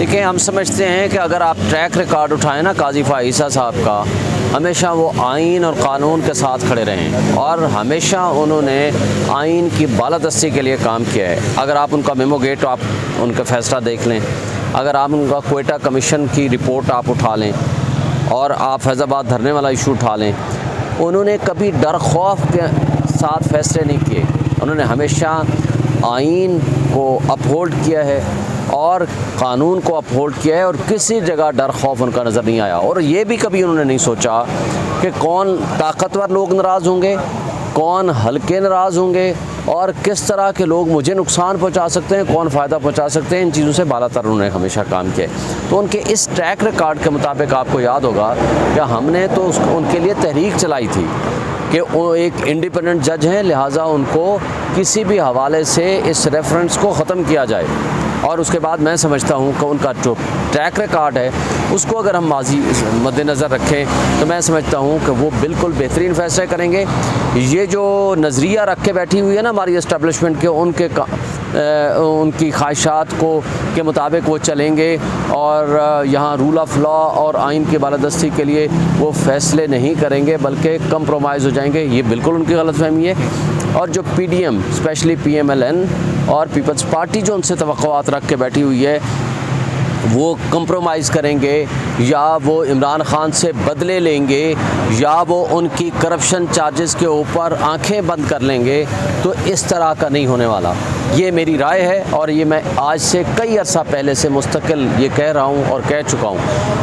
देखिए, हम समझते हैं कि अगर आप ट्रैक रिकॉर्ड उठाएं ना काजी फ़ाइज़ा साहब का, हमेशा वो आइन और क़ानून के साथ खड़े रहें और हमेशा उन्होंने आइन की बालादस्ती के लिए काम किया है। अगर आप उनका मेमो गेट आप उनका फ़ैसला देख लें, अगर आप उनका क्वेटा कमीशन की रिपोर्ट आप उठा लें और आप फैज़ाबाद धरने वाला इशू उठा लें, उन्होंने कभी डर खौफ के साथ फ़ैसले नहीं किए। उन्होंने हमेशा आइन को अपहोल्ड किया है और क़ानून को अपहोल्ड किया है और किसी जगह डर खौफ उनका नज़र नहीं आया। और ये भी कभी उन्होंने नहीं सोचा कि कौन ताकतवर लोग नाराज़ होंगे, कौन हल्के नाराज़ होंगे और किस तरह के लोग मुझे नुकसान पहुंचा सकते हैं, कौन फ़ायदा पहुंचा सकते हैं। इन चीज़ों से बालातर उन्होंने हमेशा काम किया। तो उनके इस ट्रैक रिकॉर्ड के मुताबिक आपको याद होगा कि हमने तो उनके लिए तहरीक चलाई थी कि वो एक इंडिपेंडेंट जज हैं, लिहाजा उनको किसी भी हवाले से इस रेफरेंस को ख़त्म किया जाए। और उसके बाद मैं समझता हूँ कि उनका जो ट्रैक रिकॉर्ड है उसको अगर हम माजी मद्देनज़र रखें तो मैं समझता हूँ कि वो बिल्कुल बेहतरीन फ़ैसले करेंगे। ये जो नज़रिया रख के बैठी हुई है ना हमारी इस्टेब्लिशमेंट के, उनकी ख्वाहिशात को के मुताबिक वो चलेंगे और यहाँ रूल ऑफ लॉ और आइन की बालादस्ती के लिए वो फ़ैसले नहीं करेंगे बल्कि कंप्रोमाइज़ हो जाएंगे। ये बिल्कुल उनकी गलतफ़हमी है। और जो PDM स्पेशली PMLN और पीपल्स पार्टी जो उनसे तवक्कुआत रख के बैठी हुई है वो कंप्रोमाइज़ करेंगे या वो इमरान ख़ान से बदले लेंगे या वो उनकी करप्शन चार्जेस के ऊपर आंखें बंद कर लेंगे, तो इस तरह का नहीं होने वाला। ये मेरी राय है और ये मैं आज से कई अर्सा पहले से मुस्तकिल ये कह रहा हूँ और कह चुका हूँ।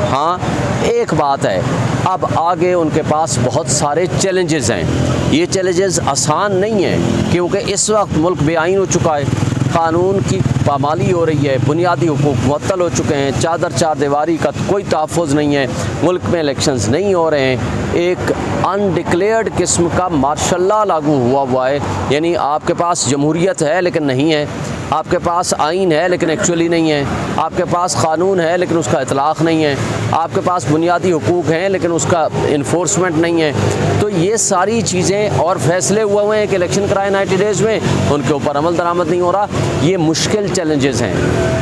हाँ, एक बात है, अब आगे उनके पास बहुत सारे चैलेंजेस हैं। ये चैलेंजेस आसान नहीं हैं क्योंकि इस वक्त मुल्क बेआइन हो चुका है, क़ानून की पामाली हो रही है, बुनियादी हुकूक मुअत्तल हो चुके हैं, चादर चार दीवारी का कोई तहफ़्फ़ुज़ नहीं है, मुल्क में इलेक्शंस नहीं हो रहे हैं, एक अनडिक्लेयर्ड किस्म का मार्शल लॉ लागू हुआ है। यानी आपके पास जमहूरियत है लेकिन नहीं है, आपके पास आइन है लेकिन एक्चुअली नहीं है, आपके पास क़ानून है लेकिन उसका इतलाक़ नहीं है, आपके पास बुनियादी हुकूक हैं लेकिन उसका इन्फोर्समेंट नहीं है। तो ये सारी चीज़ें और फैसले हुए हैं कि इलेक्शन कराए 90 डेज़ में, उनके ऊपर अमल दरामद नहीं हो रहा। ये मुश्किल चैलेंजेस हैं।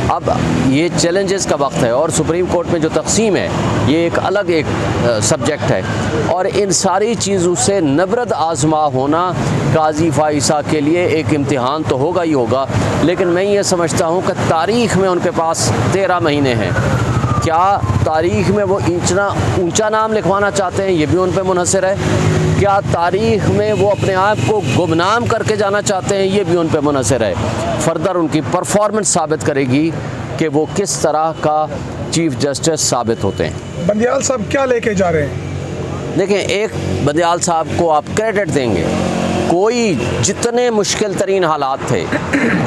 अब ये चैलेंजेस का वक्त है और सुप्रीम कोर्ट में जो तकसीम है ये एक अलग सब्जेक्ट है और इन सारी चीज़ों से नबरद आज़मा होना काजी फ़ाइज़ा के लिए एक इम्तिहान तो होगा ही होगा। लेकिन मैं ये समझता हूँ कि तारीख़ में उनके पास 13 महीने हैं। क्या तारीख़ में वो इतना ऊंचा नाम लिखवाना चाहते हैं, ये भी उन पर मुनहसर है। क्या तारीख़ में वो अपने आप को गुमनाम करके जाना चाहते हैं, ये भी उन पर मुनहसर है। फर्दर उनकी परफॉर्मेंस साबित करेगी कि वो किस तरह का चीफ़ जस्टिस साबित होते हैं। बंदियाल साहब क्या लेके जा रहे हैं? देखें, एक बंदियाल साहब को आप क्रेडिट देंगे, कोई जितने मुश्किल तरीन हालात थे,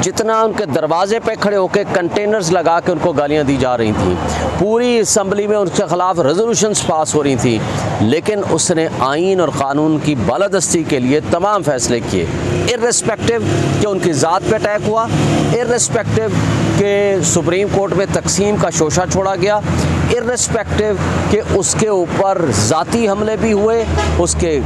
जितना उनके दरवाजे पे खड़े होकर कंटेनर्स लगा के उनको गालियां दी जा रही थी, पूरी असम्बली में उनके ख़िलाफ़ रेजोल्यूशंस पास हो रही थी, लेकिन उसने आइन और क़ानून की बालादस्ती के लिए तमाम फ़ैसले किए, इर्रेस्पेक्टिव कि उनकी ज़ात पे अटैक हुआ, इर्रेस्पेक्टिव कि सुप्रीम कोर्ट में तकसीम का शोशा छोड़ा गया, इर्रेस्पेक्टिव कि उसके ऊपर ज़ाती हमले भी हुए, उसके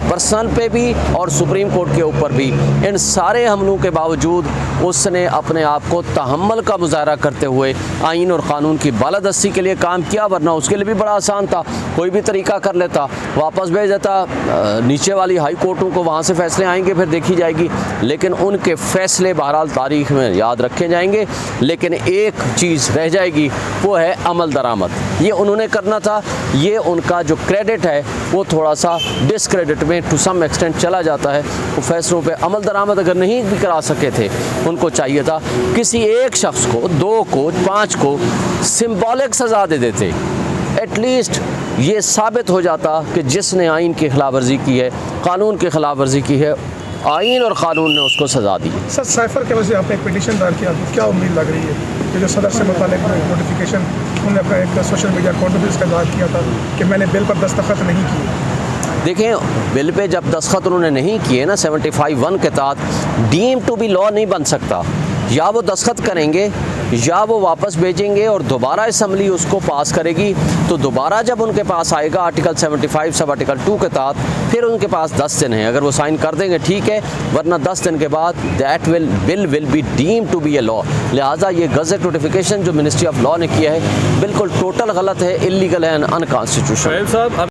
पर्सनल पे भी और सुप्रीम कोर्ट के ऊपर भी। इन सारे हमलों के बावजूद उसने अपने आप को तहम्मुल का मुजाहरा करते हुए आइन और क़ानून की बालादस्ती के लिए काम किया। वरना उसके लिए भी बड़ा आसान था, कोई भी तरीका कर लेता, वापस भेज देता नीचे वाली हाई कोर्टों को, वहाँ से फ़ैसले आएंगे फिर देखी जाएगी। लेकिन उनके फ़ैसले बहरहाल तारीख़ में याद रखे जाएंगे। लेकिन एक चीज़ रह जाएगी, वो है अमल दरामद। ये उन्होंने करना था। ये उनका जो क्रेडिट है वो थोड़ा सा डिसक्रेडिट में टू सम एक्सटेंट चला जाता है। वो फैसलों पे अमल दरामद अगर नहीं भी करा सके थे, उनको चाहिए था किसी एक शख्स को, 2 को, 5 को सिंबॉलिक सज़ा दे देते। एटलीस्ट ये साबित हो जाता कि जिसने आइन की खिलाफ वर्जी की है, कानून की खिलाफ वर्जी की है, आइन और क़ानून ने उसको सज़ा दी। सर, साइफर के वजह से आपने एक पिटीशन दायर किया, क्या उम्मीद लग रही है कि जो सदर से मुताल्लिक़ नोटिफिकेशन उन्होंने अपना एक सोशल मीडिया अकाउंट पर इसका दायर किया था कि मैंने बिल पर दस्तखत नहीं किए? देखें, बिल पे जब दस्तखत उन्होंने नहीं किए ना 75(1) के तहत डीम टू बी लॉ नहीं बन सकता। या वो दस्तखत करेंगे या वो वापस भेजेंगे और दोबारा असम्बली उसको पास करेगी, तो दोबारा जब उनके पास आएगा आर्टिकल 75 सब आर्टिकल 2 के तहत, फिर उनके पास 10 दिन है। अगर वो साइन कर देंगे ठीक है, वरना 10 दिन के बाद that bill will be deem to be a law. लिहाजा ये गज़ट नोटिफिकेशन जो मिनिस्ट्री ऑफ लॉ ने किया है बिल्कुल टोटल गलत है, इलीगल है, अनकॉन्स्टिट्यूशनल।